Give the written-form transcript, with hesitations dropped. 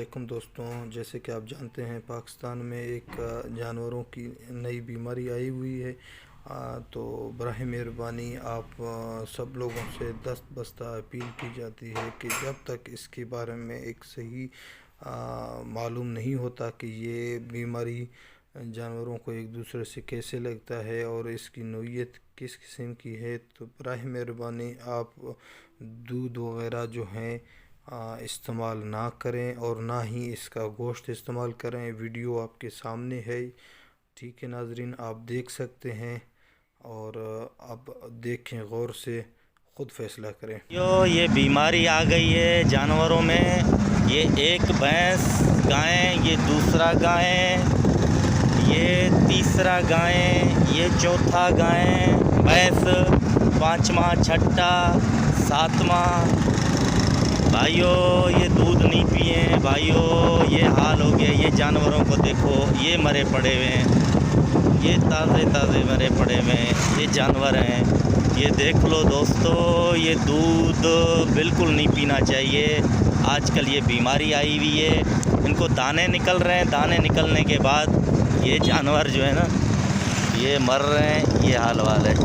علیکم دوستوں، جیسے کہ آپ جانتے ہیں پاکستان میں ایک جانوروں کی نئی بیماری آئی ہوئی ہے۔ تو براہ مہربانی آپ سب لوگوں سے دست بستہ اپیل کی جاتی ہے کہ جب تک اس کے بارے میں ایک صحیح معلوم نہیں ہوتا کہ یہ بیماری جانوروں کو ایک دوسرے سے کیسے لگتا ہے اور اس کی نوعیت کس قسم کی ہے، تو براہ مہربانی آپ دودھ وغیرہ جو ہیں استعمال نہ کریں اور نہ ہی اس کا گوشت استعمال کریں۔ ویڈیو آپ کے سامنے ہے، ٹھیک ہے ناظرین، آپ دیکھ سکتے ہیں اور اب دیکھیں غور سے، خود فیصلہ کریں۔ یہ بیماری آ گئی ہے جانوروں میں۔ یہ ایک بھینس گائیں، یہ دوسرا گائیں، یہ تیسرا گائیں، یہ چوتھا گائیں بھینس، پانچواں، چھٹا، ساتواں۔ بھائیو یہ دودھ نہیں پیے بھائیو، یہ حال ہو گیا۔ یہ جانوروں کو دیکھو، یہ مرے پڑے ہوئے ہیں، یہ تازے مرے پڑے ہوئے ہیں، یہ جانور ہیں۔ یہ دیکھ لو دوستو، یہ دودھ بالکل نہیں پینا چاہیے۔ آج کل یہ بیماری آئی ہوئی ہے، ان کو دانے نکل رہے ہیں۔ دانے نکلنے کے بعد یہ جانور جو ہے نا، یہ مر رہے ہیں۔ یہ حال ہے۔